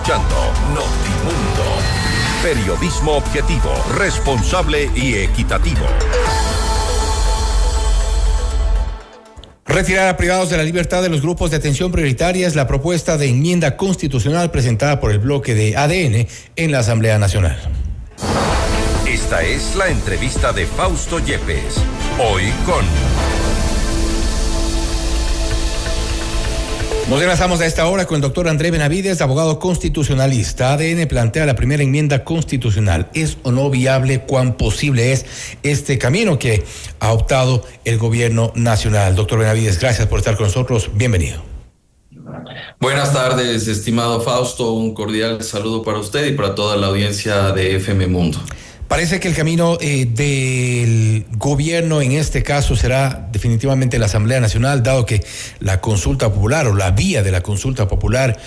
escuchando Notimundo. Periodismo objetivo, responsable y equitativo. Retirar a privados de la libertad de los grupos de atención prioritaria es la propuesta de enmienda constitucional presentada por el bloque de ADN en la Asamblea Nacional. Esta es la entrevista de Fausto Yepes. Hoy con... Nos enlazamos a esta hora con el doctor André Benavides, abogado constitucionalista. ADN plantea la primera enmienda constitucional. ¿Es o no viable? ¿Cuán posible es este camino que ha optado el gobierno nacional? Doctor Benavides, gracias por estar con nosotros. Bienvenido. Buenas tardes, estimado Fausto. Un cordial saludo para usted y para toda la audiencia de FM Mundo. Parece que el camino del gobierno en este caso será definitivamente la Asamblea Nacional, dado que la consulta popular o la vía de la consulta popular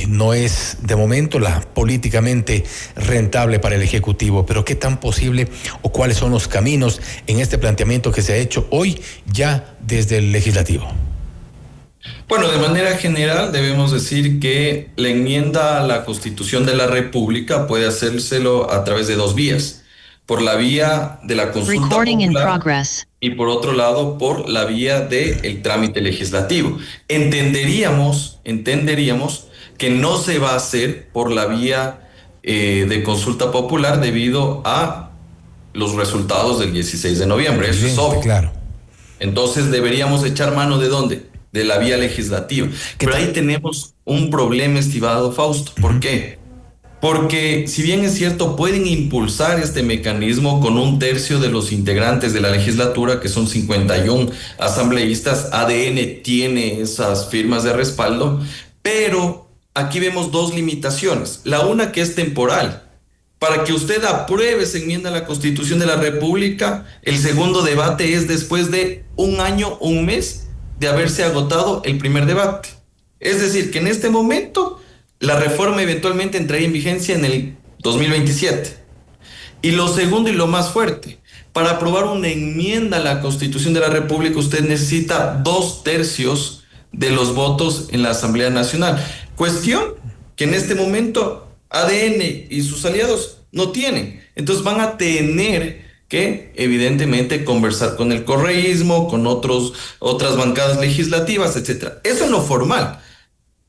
no es de momento la políticamente rentable para el Ejecutivo. Pero ¿qué tan posible o cuáles son los caminos en este planteamiento que se ha hecho hoy ya desde el Legislativo? Bueno, de manera general debemos decir que la enmienda a la Constitución de la República puede hacérselo a través de dos vías. Por la vía de la consulta popular y por otro lado por la vía del trámite legislativo. Entenderíamos que no se va a hacer por la vía de consulta popular debido a los resultados del 16 de noviembre. Eso es obvio. Claro. Entonces deberíamos echar mano ¿de dónde? De la vía legislativa. Pero ahí tenemos un problema, estimado Fausto. ¿Por qué? Porque si bien es cierto, pueden impulsar este mecanismo con 1/3 de los integrantes de la legislatura, que son 51 asambleístas. ADN tiene esas firmas de respaldo, pero aquí vemos dos limitaciones. La una, que es temporal. Para que usted apruebe esa enmienda a la Constitución de la República, el segundo debate es después de 1 año, 1 mes, de haberse agotado el primer debate. Es decir, que en este momento la reforma eventualmente entraría en vigencia en el 2027. Y lo segundo y lo más fuerte, para aprobar una enmienda a la Constitución de la República usted necesita 2/3 de los votos en la Asamblea Nacional. Cuestión que en este momento ADN y sus aliados no tienen. Entonces van a tener que evidentemente conversar con el correísmo, con otras bancadas legislativas, etcétera. Eso es lo formal.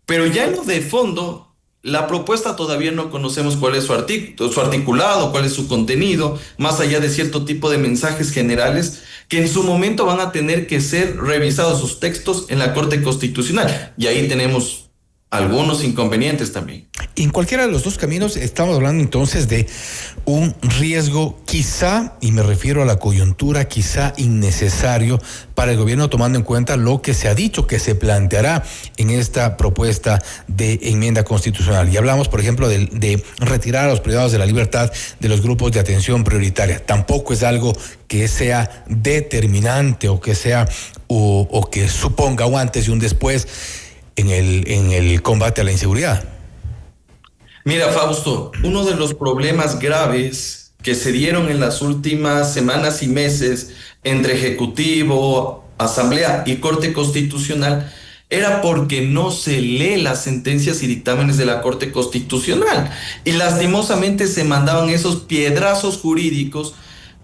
Pero ya en lo de fondo, la propuesta todavía no conocemos cuál es su articulado, cuál es su contenido, más allá de cierto tipo de mensajes generales que en su momento van a tener que ser revisados sus textos en la Corte Constitucional. Y ahí tenemos algunos inconvenientes también. En cualquiera de los dos caminos estamos hablando entonces de un riesgo quizá, y me refiero a la coyuntura, quizá innecesario para el gobierno, tomando en cuenta lo que se ha dicho que se planteará en esta propuesta de enmienda constitucional. Y hablamos, por ejemplo, de retirar a los privados de la libertad de los grupos de atención prioritaria. Tampoco es algo que sea determinante o que sea o que suponga un antes y un después en el combate a la inseguridad. Mira, Fausto, uno de los problemas graves que se dieron en las últimas semanas y meses entre Ejecutivo, Asamblea y Corte Constitucional era porque no se lee las sentencias y dictámenes de la Corte Constitucional. Y lastimosamente se mandaban esos piedrazos jurídicos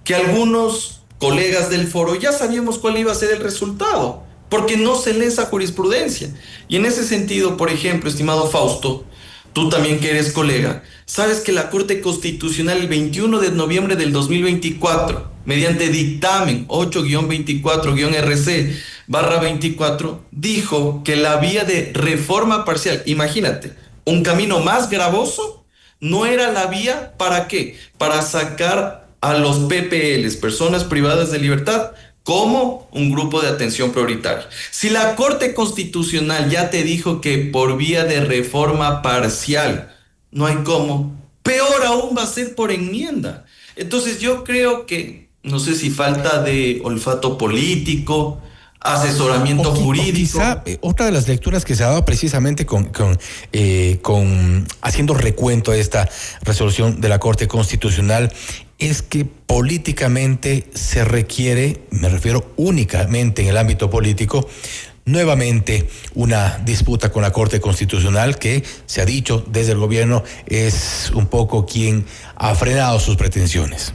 que algunos colegas del foro ya sabíamos cuál iba a ser el resultado, porque no se lee esa jurisprudencia. Y en ese sentido, por ejemplo, estimado Fausto, tú también que eres colega, sabes que la Corte Constitucional el 21 de noviembre del 2024, mediante dictamen 8-24-RC/24, dijo que la vía de reforma parcial, imagínate, un camino más gravoso, no era la vía, ¿para qué? Para sacar a los PPLs, personas privadas de libertad, como un grupo de atención prioritaria. Si la Corte Constitucional ya te dijo que por vía de reforma parcial no hay cómo, peor aún va a ser por enmienda. Entonces yo creo que, no sé si falta de olfato político, asesoramiento jurídico. Quizá otra de las lecturas que se ha dado precisamente con haciendo recuento a esta resolución de la Corte Constitucional es que políticamente se requiere, me refiero únicamente en el ámbito político, nuevamente una disputa con la Corte Constitucional que se ha dicho desde el gobierno es un poco quien ha frenado sus pretensiones.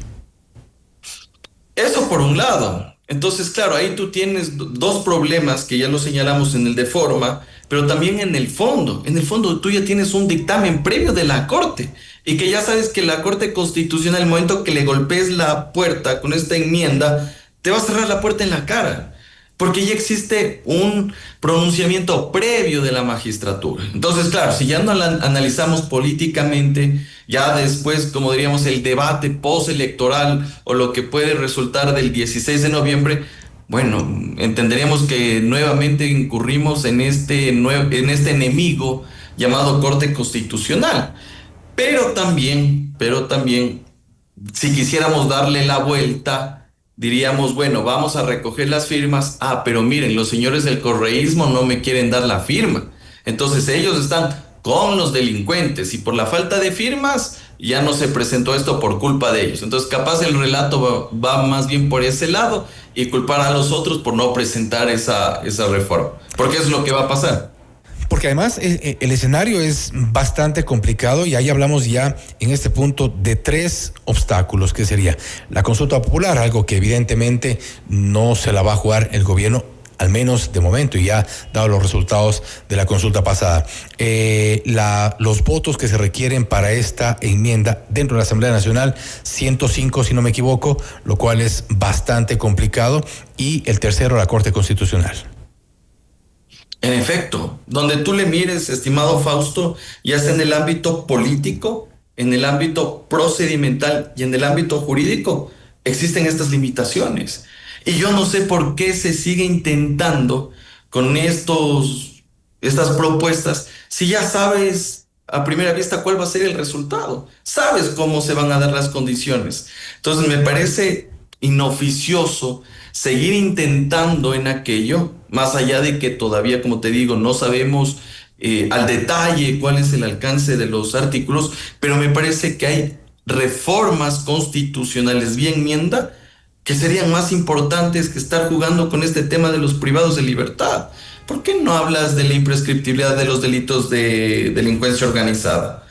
Eso por un lado. Entonces, claro, ahí tú tienes dos problemas que ya lo señalamos en el de forma, pero también en el fondo. En el fondo tú ya tienes un dictamen previo de la Corte y que ya sabes que la Corte Constitucional, el momento que le golpees la puerta con esta enmienda, te va a cerrar la puerta en la cara, porque ya existe un pronunciamiento previo de la magistratura. Entonces, claro, si ya no la analizamos políticamente, ya después, como diríamos, el debate postelectoral o lo que puede resultar del 16 de noviembre, bueno, entenderíamos que nuevamente incurrimos en este enemigo llamado Corte Constitucional. Pero también, si quisiéramos darle la vuelta, diríamos, bueno, vamos a recoger las firmas. Ah, pero miren, los señores del correísmo no me quieren dar la firma. Entonces ellos están con los delincuentes y por la falta de firmas ya no se presentó esto por culpa de ellos. Entonces capaz el relato va más bien por ese lado y culpar a los otros por no presentar esa reforma. Porque es lo que va a pasar. Porque además el escenario es bastante complicado y ahí hablamos ya en este punto de 3 obstáculos, que sería la consulta popular, algo que evidentemente no se la va a jugar el gobierno, al menos de momento, y ya dado los resultados de la consulta pasada. Los votos que se requieren para esta enmienda dentro de la Asamblea Nacional, 105 si no me equivoco, lo cual es bastante complicado, y el tercero, la Corte Constitucional. En efecto, donde tú le mires, estimado Fausto, ya sea en el ámbito político, en el ámbito procedimental y en el ámbito jurídico, existen estas limitaciones. Y yo no sé por qué se sigue intentando con estas propuestas, si ya sabes a primera vista cuál va a ser el resultado, sabes cómo se van a dar las condiciones. Entonces me parece inoficioso seguir intentando en aquello, más allá de que todavía, como te digo, no sabemos al detalle cuál es el alcance de los artículos, pero me parece que hay reformas constitucionales vía enmienda que serían más importantes que estar jugando con este tema de los privados de libertad. ¿Por qué no hablas de la imprescriptibilidad de los delitos de delincuencia organizada?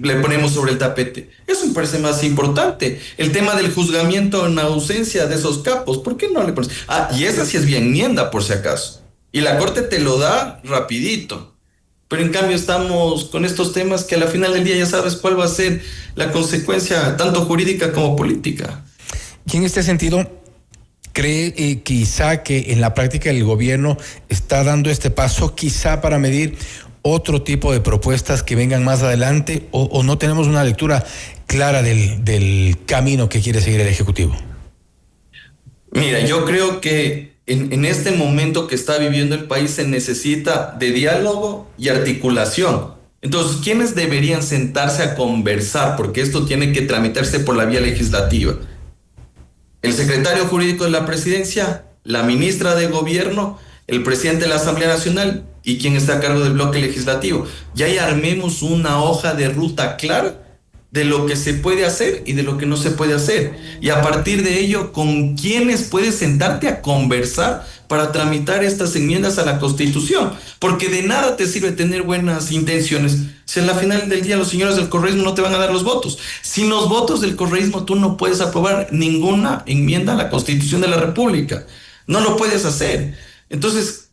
Le ponemos sobre el tapete. Eso me parece más importante. El tema del juzgamiento en ausencia de esos capos, ¿por qué no le pones? Ah, y esa sí es vía enmienda, por si acaso. Y la Corte te lo da rapidito. Pero en cambio estamos con estos temas que a la final del día ya sabes cuál va a ser la consecuencia, tanto jurídica como política. Y en este sentido, ¿cree quizá que en la práctica el gobierno está dando este paso quizá para medir otro tipo de propuestas que vengan más adelante, o no tenemos una lectura clara del camino que quiere seguir el Ejecutivo? Mira, yo creo que en este momento que está viviendo el país se necesita de diálogo y articulación. Entonces, ¿quiénes deberían sentarse a conversar? Porque esto tiene que tramitarse por la vía legislativa. El secretario jurídico de la presidencia, la ministra de gobierno, el presidente de la Asamblea Nacional y quien está a cargo del bloque legislativo. Ya ahí armemos una hoja de ruta clara de lo que se puede hacer y de lo que no se puede hacer. Y a partir de ello, ¿con quiénes puedes sentarte a conversar para tramitar estas enmiendas a la Constitución? Porque de nada te sirve tener buenas intenciones si al final del día los señores del correísmo no te van a dar los votos. Sin los votos del correísmo tú no puedes aprobar ninguna enmienda a la Constitución de la República. No lo puedes hacer. Entonces,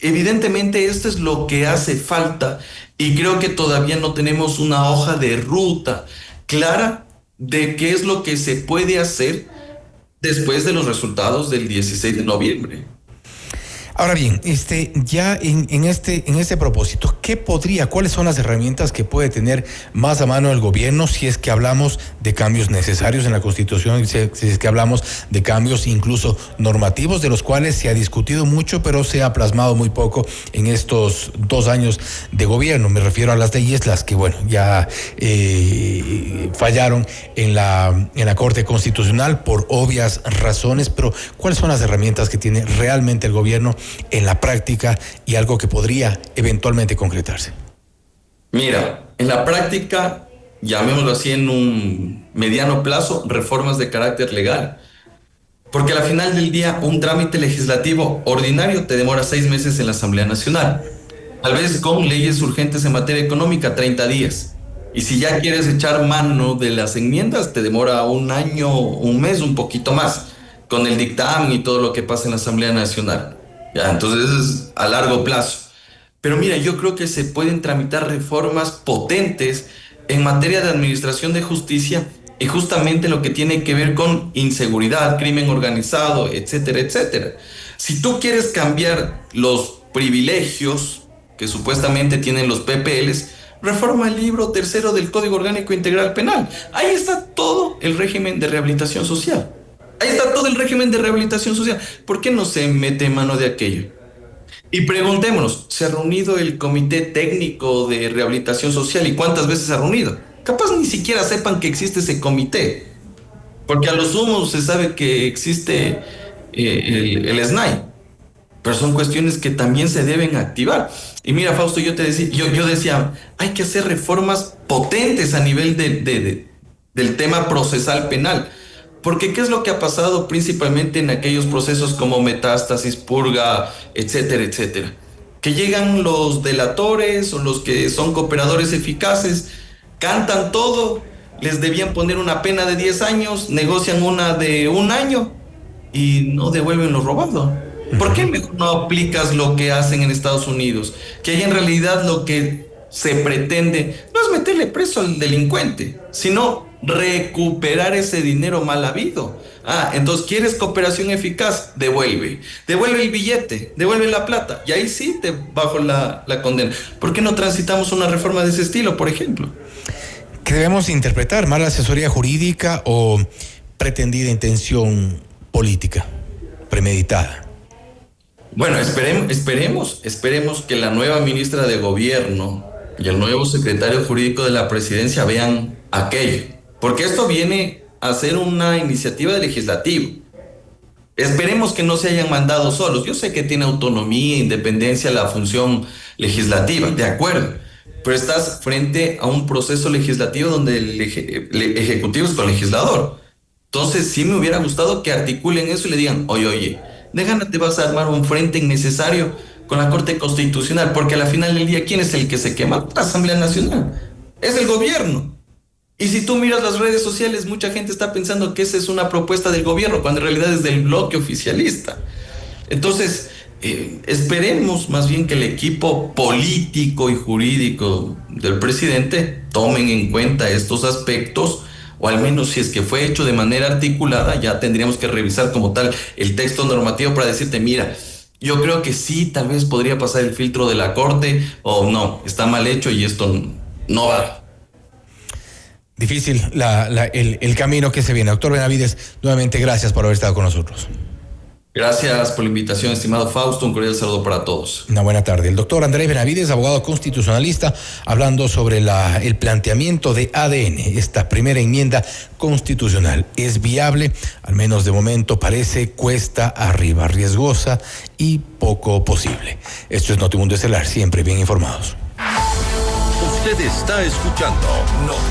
evidentemente esto es lo que hace falta y creo que todavía no tenemos una hoja de ruta clara de qué es lo que se puede hacer después de los resultados del 16 de noviembre. Ahora bien, ya en este propósito, ¿cuáles son las herramientas que puede tener más a mano el gobierno si es que hablamos de cambios necesarios en la Constitución, si es que hablamos de cambios incluso normativos, de los cuales se ha discutido mucho, pero se ha plasmado muy poco en estos 2 años de gobierno? Me refiero a las leyes, las que, bueno, ya fallaron en la Corte Constitucional por obvias razones, pero ¿cuáles son las herramientas que tiene realmente el gobierno en la práctica y algo que podría eventualmente concretarse? Mira, en la práctica, llamémoslo así en un mediano plazo, reformas de carácter legal. Porque al final del día, un trámite legislativo ordinario te demora 6 meses en la Asamblea Nacional. Tal vez con leyes urgentes en materia económica, 30 días. Y si ya quieres echar mano de las enmiendas, te demora un año, un mes, un poquito más, con el dictamen y todo lo que pasa en la Asamblea Nacional. Ya, entonces es a largo plazo. Pero mira, yo creo que se pueden tramitar reformas potentes en materia de administración de justicia y justamente lo que tiene que ver con inseguridad, crimen organizado, etcétera, etcétera. Si tú quieres cambiar los privilegios que supuestamente tienen los PPLs, reforma el libro tercero del Código Orgánico Integral Penal. Ahí está todo el régimen de rehabilitación social. Ahí está todo el régimen de rehabilitación social. ¿Por qué no se mete mano de aquello? Y preguntémonos, ¿se ha reunido el Comité Técnico de Rehabilitación Social y cuántas veces se ha reunido? Capaz ni siquiera sepan que existe ese comité, porque a lo sumo se sabe que existe el SNAI, pero son cuestiones que también se deben activar. Y mira, Fausto, yo decía, hay que hacer reformas potentes a nivel del tema procesal penal. Porque ¿qué es lo que ha pasado principalmente en aquellos procesos como metástasis, purga, etcétera, etcétera? Que llegan los delatores o los que son cooperadores eficaces, cantan todo, les debían poner una pena de 10 años, negocian una de 1 año y no devuelven lo robado. ¿Por qué mejor no aplicas lo que hacen en Estados Unidos? Que ahí en realidad lo que se pretende no es meterle preso al delincuente, sino recuperar ese dinero mal habido. Entonces, ¿quieres cooperación eficaz? Devuelve el billete, devuelve la plata, y ahí sí te bajo la condena. ¿Por qué no transitamos una reforma de ese estilo, por ejemplo? ¿Qué debemos interpretar? ¿Mala asesoría jurídica o pretendida intención política premeditada? Bueno, esperemos que la nueva ministra de Gobierno y el nuevo secretario jurídico de la presidencia vean aquello, porque esto viene a ser una iniciativa de legislativo. Esperemos que no se hayan mandado solos. Yo sé que tiene autonomía e independencia la función legislativa, de acuerdo, pero estás frente a un proceso legislativo donde el ejecutivo es colegislador. Entonces sí me hubiera gustado que articulen eso y le digan, oye, de gana te vas a armar un frente innecesario con la Corte Constitucional, porque al final del día, ¿quién es el que se quema? La Asamblea Nacional. Es el gobierno. Y si tú miras las redes sociales, mucha gente está pensando que esa es una propuesta del gobierno, cuando en realidad es del bloque oficialista. Entonces, esperemos más bien que el equipo político y jurídico del presidente tomen en cuenta estos aspectos, o al menos si es que fue hecho de manera articulada, ya tendríamos que revisar como tal el texto normativo para decirte, mira, yo creo que sí, tal vez podría pasar el filtro de la Corte, o no, está mal hecho y esto no va. Difícil el camino que se viene. Doctor Benavides, nuevamente gracias por haber estado con nosotros. Gracias por la invitación, estimado Fausto. Un cordial saludo para todos. Una buena tarde. El doctor Andrés Benavides, abogado constitucionalista, hablando sobre el planteamiento de ADN, esta primera enmienda constitucional. ¿Es viable? Al menos de momento parece cuesta arriba, riesgosa y poco posible. Esto es Notimundo Estelar, siempre bien informados. Usted está escuchando